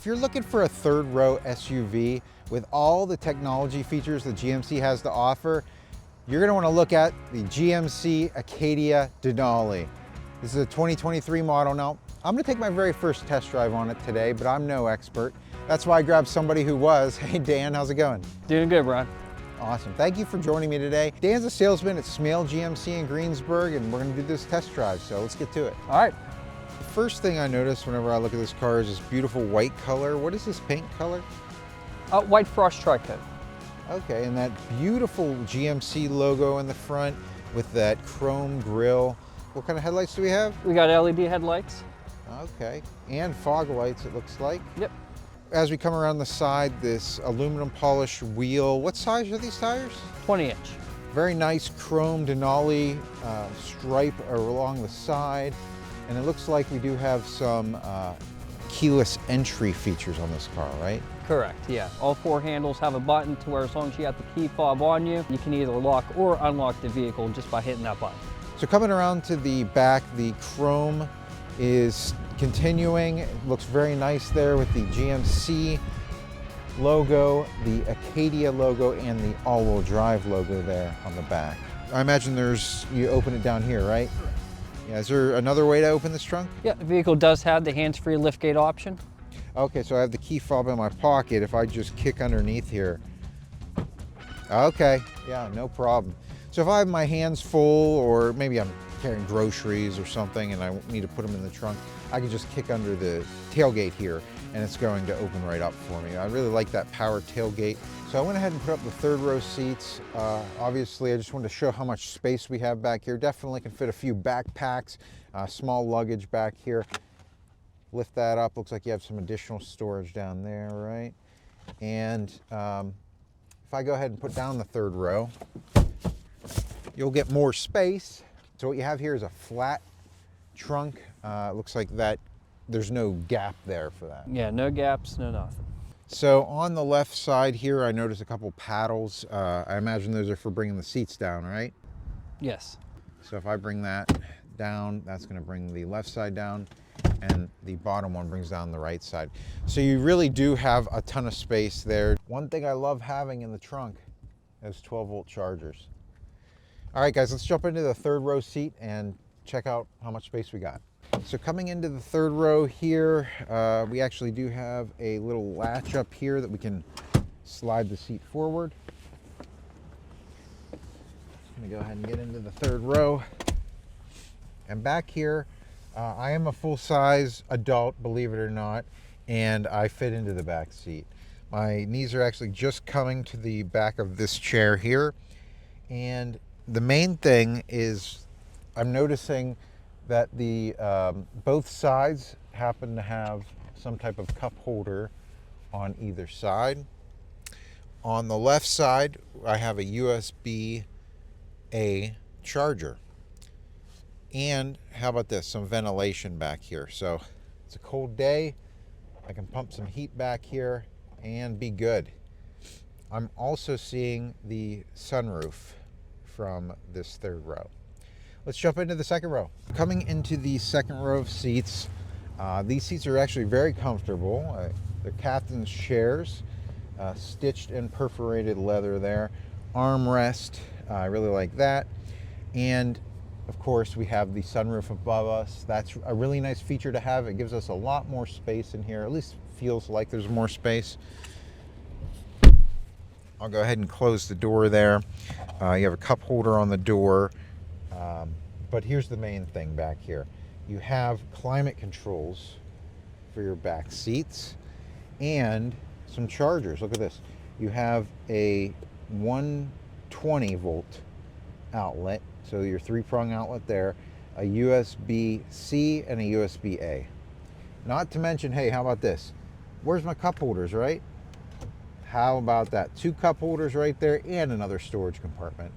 you're looking for a third row SUV with all the technology features that GMC has to offer, you're going to want to look at the GMC Acadia Denali. This is a 2023 model. Now, I'm going to take my very first test drive on it today, but I'm no expert. That's why I grabbed somebody who was. Hey Dan, how's it going? Doing good, Ron. Awesome. Thank you for joining me today. Dan's a salesman at Smail GMC in Greensburg, and we're going to do this test drive, so let's get to it. All right. The first thing I notice whenever I look at this car is this beautiful white color. What is this paint color? White Frost Tricote. Okay, and that beautiful GMC logo in the front with that chrome grille. What kind of headlights do we have? We got LED headlights. Okay, and fog lights it looks like. Yep. As we come around the side, this aluminum polished wheel. What size are these tires? 20-inch. Very nice chrome Denali stripe along the side. And it looks like we do have some keyless entry features on this car, right? Correct, yeah. All four handles have a button to where as long as you have the key fob on you, you can either lock or unlock the vehicle just by hitting that button. So coming around to the back, the chrome is continuing. It looks very nice there with the GMC logo, the Acadia logo, and the all-wheel drive logo there on the back. I imagine you open it down here, right? Yeah, is there another way to open this trunk? Yeah, the vehicle does have the hands-free liftgate option. Okay, so I have the key fob in my pocket. If I just kick underneath here. Okay, yeah, no problem. So if I have my hands full, or maybe I'm carrying groceries or something and I need to put them in the trunk, I can just kick under the tailgate here and it's going to open right up for me. I really like that power tailgate. So I went ahead and put up the third row seats. Obviously, I just wanted to show how much space we have back here. Definitely can fit a few backpacks, small luggage back here. Lift that up. Looks like you have some additional storage down there, right? And if I go ahead and put down the third row, you'll get more space. So what you have here is a flat trunk. It looks like that there's no gap there for that. Yeah, no gaps, no nothing. So on the left side here, I noticed a couple paddles. I imagine those are for bringing the seats down, right? Yes. So if I bring that down, that's going to bring the left side down, and the bottom one brings down the right side. So you really do have a ton of space there. One thing I love having in the trunk is 12-volt chargers. All right, guys, let's jump into the third row seat and check out how much space we got. So coming into the third row here, we actually do have a little latch up here that we can slide the seat forward. I'm gonna go ahead and get into the third row. And back here, I am a full-size adult, believe it or not, and I fit into the back seat. My knees are actually just coming to the back of this chair here. And the main thing is I'm noticing that the both sides happen to have some type of cup holder on either side. On the left side, I have a USB-A charger. And how about this, some ventilation back here. So it's a cold day, I can pump some heat back here and be good. I'm also seeing the sunroof from this third row. Let's jump into the second row. Coming into the second row of seats, these seats are actually very comfortable. They're captain's chairs, stitched and perforated leather there. Armrest, I really like that. And of course, we have the sunroof above us. That's a really nice feature to have. It gives us a lot more space in here, at least feels like there's more space. I'll go ahead and close the door there. You have a cup holder on the door. But here's the main thing back here. You have climate controls for your back seats and some chargers. Look at this. You have a 120 volt outlet, so your 3-prong outlet there, a USB-C and a USB-A. Not to mention, hey, how about this? Where's my cup holders, right? How about that? 2 cup holders right there and another storage compartment.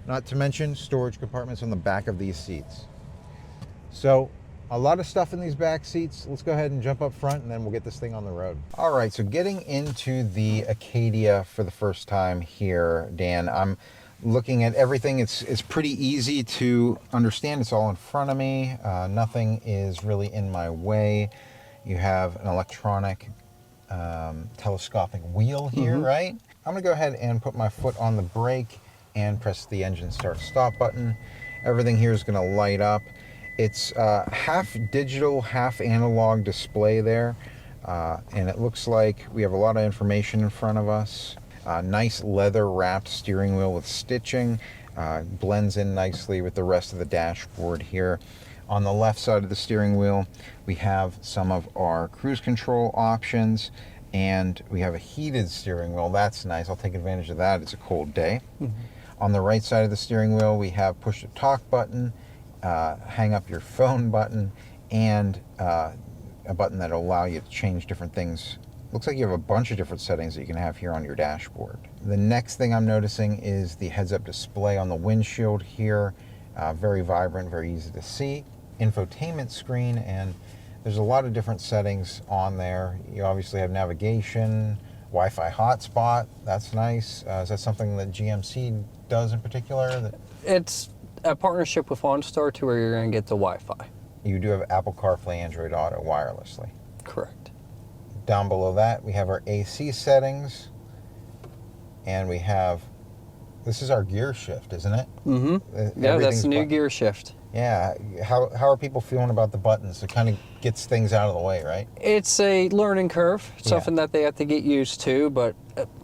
Not to mention storage compartments on the back of these seats. So a lot of stuff in these back seats. Let's go ahead and jump up front and then we'll get this thing on the road. All right, so getting into the Acadia for the first time here, Dan, I'm looking at everything. It's pretty easy to understand. It's all in front of me. Nothing is really in my way. You have an electronic telescopic wheel here, right? I'm gonna go ahead and put my foot on the brake and press the engine start stop button. Everything here is gonna light up. It's half digital, half analog display there. And it looks like we have a lot of information in front of us. Nice leather wrapped steering wheel with stitching. Blends in nicely with the rest of the dashboard here. On the left side of the steering wheel, we have some of our cruise control options, and we have a heated steering wheel. That's nice. I'll take advantage of that. It's a cold day. On the right side of the steering wheel, we have push to talk button, hang up your phone button, and a button that will allow you to change different things. Looks like you have a bunch of different settings that you can have here on your dashboard. The next thing I'm noticing is the heads-up display on the windshield here. Very vibrant, very easy to see. Infotainment screen, and there's a lot of different settings on there. You obviously have navigation, Wi-Fi hotspot. That's nice. Is that something that GMC does in particular? It's a partnership with OnStar to where you're going to get the Wi-Fi. You do have Apple CarPlay, Android Auto wirelessly. Correct. Down below that, we have our AC settings, and we have, this is our gear shift, isn't it? Yeah, that's the new gear shift. Yeah. How are people feeling about the buttons? It kind of gets things out of the way, right? It's a learning curve, something that they have to get used to, but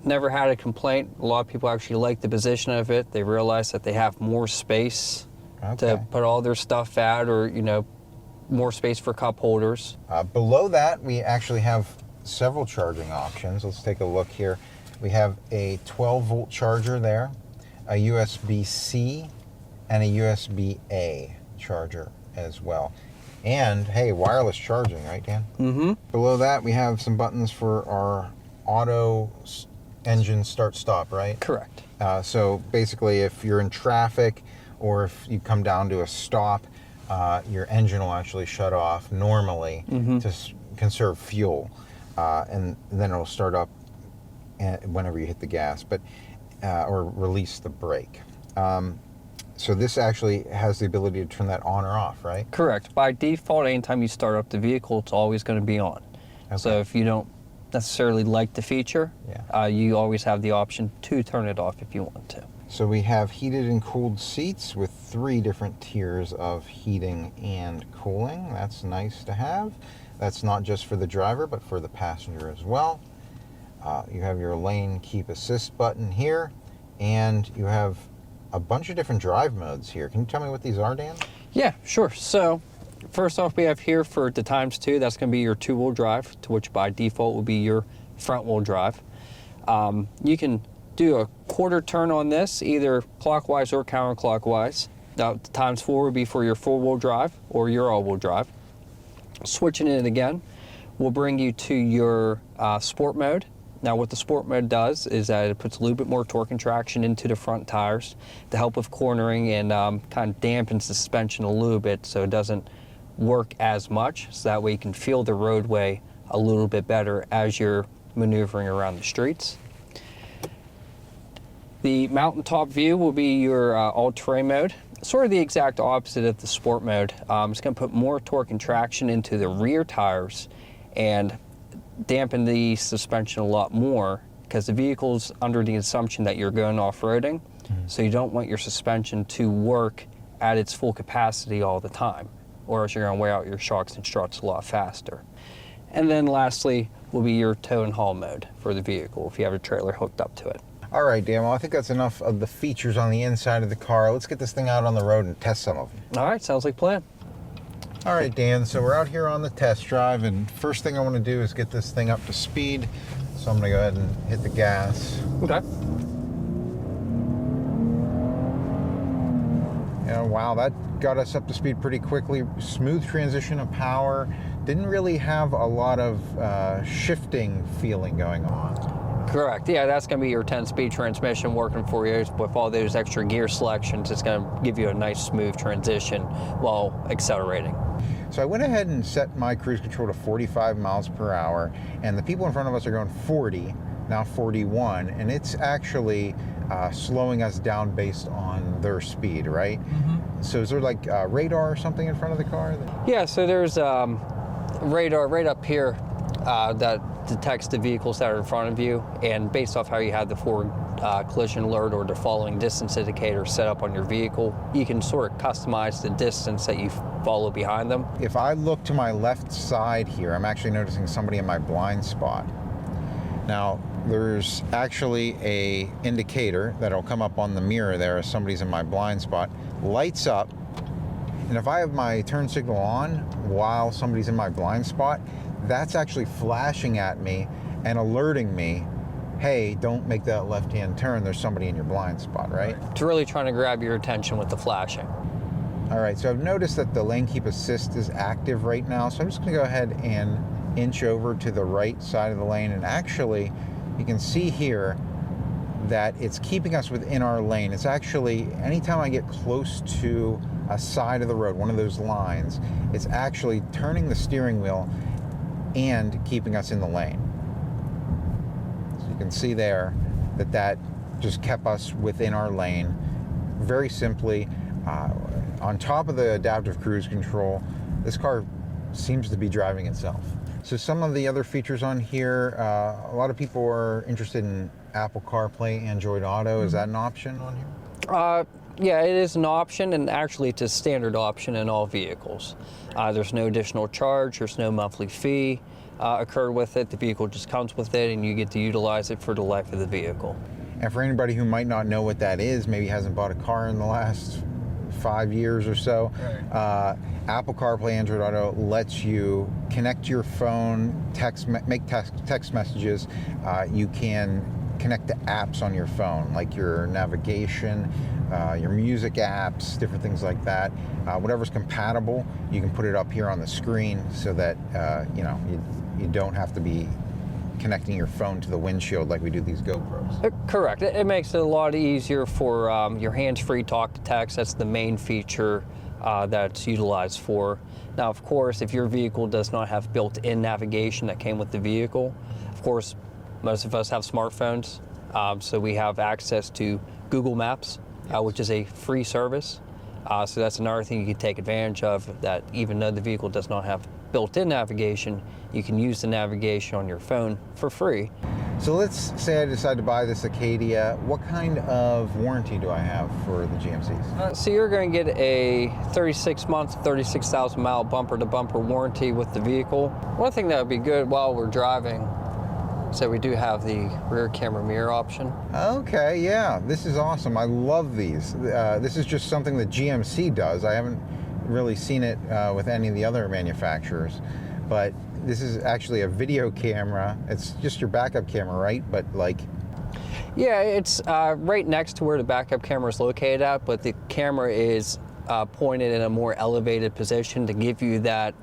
never had a complaint. A lot of people actually like the position of it. They realize that they have more space to put all their stuff at, or, you know, more space for cup holders. Below that, we actually have several charging options. Let's take a look here. We have a 12-volt charger there, a USB-C, and a USB-A charger as well. And, hey, wireless charging, right, Dan? Below that, we have some buttons for our auto engine start-stop, right? Correct. So basically, if you're in traffic or if you come down to a stop, your engine will actually shut off normally to conserve fuel. And then it'll start up whenever you hit the gas, but or release the brake. So this actually has the ability to turn that on or off, right? Correct. By default, anytime you start up the vehicle, it's always going to be on. So if you don't necessarily like the feature, you always have the option to turn it off if you want to. So we have heated and cooled seats with 3 different tiers of heating and cooling. That's nice to have. That's not just for the driver, but for the passenger as well. You have your lane keep assist button here, and you have a bunch of different drive modes here. Can you tell me what these are, Dan? Yeah, sure. So first off, we have here for the ×2, that's going to be your 2-wheel drive, to which by default will be your front-wheel drive. You can do a quarter turn on this, either clockwise or counterclockwise. Now, the ×4 would be for your 4-wheel drive or your all-wheel drive. Switching it again will bring you to your sport mode. Now, what the sport mode does is that it puts a little bit more torque and traction into the front tires to help with cornering, and kind of dampens the suspension a little bit so it doesn't work as much, so that way you can feel the roadway a little bit better as you're maneuvering around the streets. The mountaintop view will be your all-terrain mode. Sort of the exact opposite of the sport mode. It's going to put more torque and traction into the rear tires and dampen the suspension a lot more, because the vehicle's under the assumption that you're going off-roading, so you don't want your suspension to work at its full capacity all the time, or else you're going to wear out your shocks and struts a lot faster. And then lastly will be your tow and haul mode for the vehicle if you have a trailer hooked up to it. All right, Dan, well, I think that's enough of the features on the inside of the car. Let's get this thing out on the road and test some of them. All right, sounds like a plan. All right, Dan, so we're out here on the test drive, and first thing I want to do is get this thing up to speed. So I'm going to go ahead and hit the gas. Okay. And wow, that got us up to speed pretty quickly. Smooth transition of power. Didn't really have a lot of shifting feeling going on. Correct. Yeah, that's going to be your 10-speed transmission working for you. With all those extra gear selections, it's going to give you a nice smooth transition while accelerating. So I went ahead and set my cruise control to 45 miles per hour, and the people in front of us are going 40, now 41, and it's actually slowing us down based on their speed, right? So is there like radar or something in front of the car? Yeah, so there's radar right up here that detects the vehicles that are in front of you, and based off how you have the forward collision alert or the following distance indicator set up on your vehicle, you can sort of customize the distance that you follow behind them. If I look to my left side here, I'm actually noticing somebody in my blind spot. Now, there's actually a indicator that'll come up on the mirror there as somebody's in my blind spot, lights up, and if I have my turn signal on while somebody's in my blind spot, that's actually flashing at me and alerting me, hey, don't make that left-hand turn, there's somebody in your blind spot, right? It's really trying to grab your attention with the flashing. All right, so I've noticed that the lane keep assist is active right now, so I'm just gonna go ahead and inch over to the right side of the lane, and actually, you can see here that it's keeping us within our lane. It's actually, anytime I get close to a side of the road, one of those lines, it's actually turning the steering wheel and keeping us in the lane. So you can see there that that just kept us within our lane. Very simply, on top of the adaptive cruise control, this car seems to be driving itself. So some of the other features on here, a lot of people are interested in Apple CarPlay, Android Auto. Is that an option on here? Yeah, it is an option, and actually it's a standard option in all vehicles. There's no additional charge, there's no monthly fee occurred with it. The vehicle just comes with it, and you get to utilize it for the life of the vehicle. And for anybody who might not know what that is, maybe hasn't bought a car in the last 5 years or so, right. Apple CarPlay, Android Auto lets you connect your phone, make text messages. You can connect to apps on your phone, like your navigation, your music apps, different things like that. Whatever's compatible, you can put it up here on the screen so that you don't have to be connecting your phone to the windshield like we do these GoPros. Correct. It makes it a lot easier for your hands-free talk to text. That's the main feature that's utilized for. Now, of course, if your vehicle does not have built-in navigation that came with the vehicle, of course, most of us have smartphones, so we have access to Google Maps, which is a free service. So that's another thing you can take advantage of, that even though the vehicle does not have built-in navigation, you can use the navigation on your phone for free. So let's say I decide to buy this Acadia. What kind of warranty do I have for the GMCs? So you're going to get a 36-month, 36,000-mile bumper-to-bumper warranty with the vehicle. One thing that would be good while we're driving is that we do have the rear camera mirror option. Okay, yeah, this is awesome. I love these. This is just something that GMC does. I haven't really seen it with any of the other manufacturers, but this is actually a video camera. It's just your backup camera, right? But like... Yeah, it's right next to where the backup camera is located at, but the camera is pointed in a more elevated position to give you that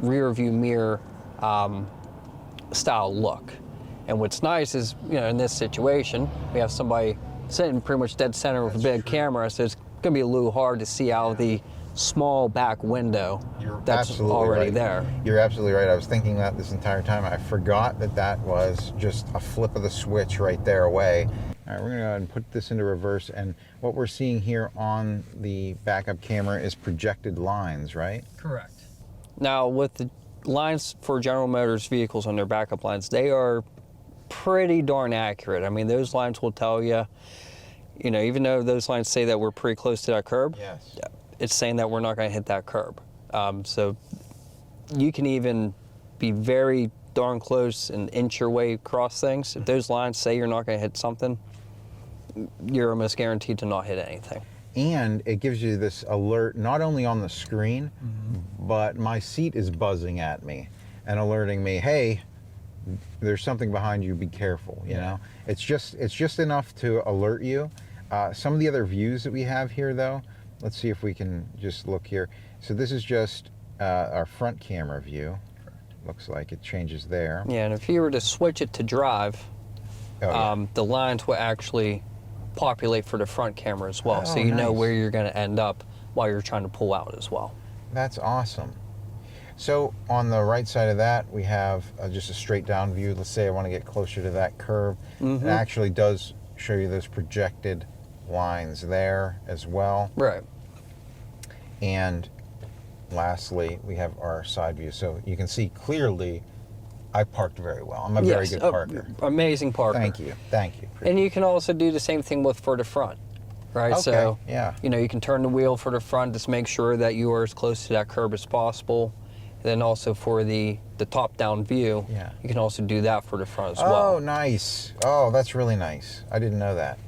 rear view mirror style look. And what's nice is, in this situation, we have somebody sitting pretty much dead center with a big camera, so it's going to be a little hard to see out of the small back window that's already there. You're absolutely right. I was thinking that this entire time. I forgot that that was just a flip of the switch right there away. All right, we're going to go ahead and put this into reverse, and what we're seeing here on the backup camera is projected lines, right? Correct. Now, with the lines for General Motors vehicles on their backup lines, they are pretty darn accurate. I mean, those lines will tell you, even though those lines say that we're pretty close to that curb, yes, it's saying that we're not going to hit that curb. So you can even be very darn close and inch your way across things. If those lines say you're not going to hit something, you're almost guaranteed to not hit anything. And it gives you this alert not only on the screen, but my seat is buzzing at me and alerting me, hey, there's something behind you, be careful, you know? It's just enough to alert you. Some of the other views that we have here, though, let's see if we can just look here. So this is just our front camera view. Looks like it changes there. Yeah, and if you were to switch it to drive, the lines will actually populate for the front camera as well, so you know where you're going to end up while you're trying to pull out as well. That's awesome. So on the right side of that, we have just a straight down view. Let's say I want to get closer to that curve. It actually does show you those projected lines there as well. Right. And lastly, we have our side view. So you can see clearly I parked very well. I'm a very good parker. Amazing parker. Thank you. Thank you. And you can also do the same thing for the front, right? Okay, So, yeah. you know, you can turn the wheel for the front, just make sure that you are as close to that curb as possible. And then also for the top-down view, Yeah. you can also do that for the front as Oh, well. nice. Oh, that's really nice. I didn't know that.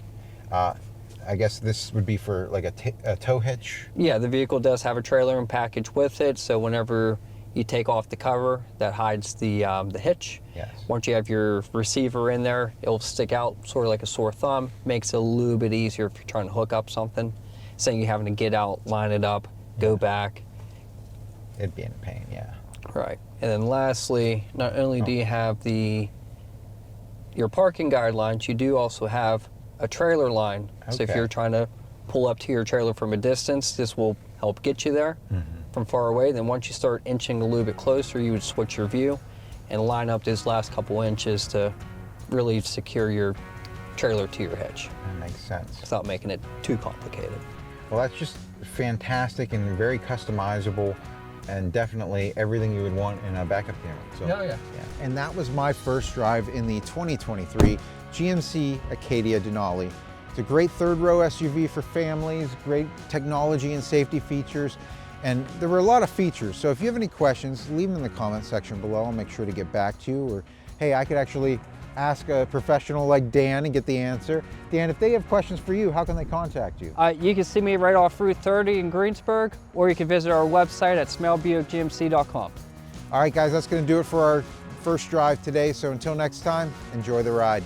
I guess this would be for like a tow hitch. Yeah, the vehicle does have a trailer and package with it, so whenever you take off the cover, that hides the hitch. Yes. Once you have your receiver in there, it'll stick out sort of like a sore thumb. Makes it a little bit easier if you're trying to hook up something. Say you're having to get out, line it up, go back. It'd be in pain, yeah. Right. And then lastly, not only do you have your parking guidelines, you do also have a trailer line. So if Okay. you're trying to pull up to your trailer from a distance, this will help get you there from far away. Then once you start inching a little bit closer, you would switch your view and line up those last couple inches to really secure your trailer to your hitch That makes sense. without making it too complicated. Well, that's just fantastic and very customizable, and definitely everything you would want in a backup camera. So, yeah. And that was my first drive in the 2023 GMC Acadia Denali. It's a great third row SUV for families, great technology and safety features, and there were a lot of features. So if you have any questions, leave them in the comment section below. I'll make sure to get back to you. Or, hey, I could actually ask a professional like Dan and get the answer. Dan, if they have questions for you, how can they contact you? You can see me right off Route 30 in Greensburg, or you can visit our website at smailgmc.com. All right, guys, that's going to do it for our first drive today. So until next time, enjoy the ride.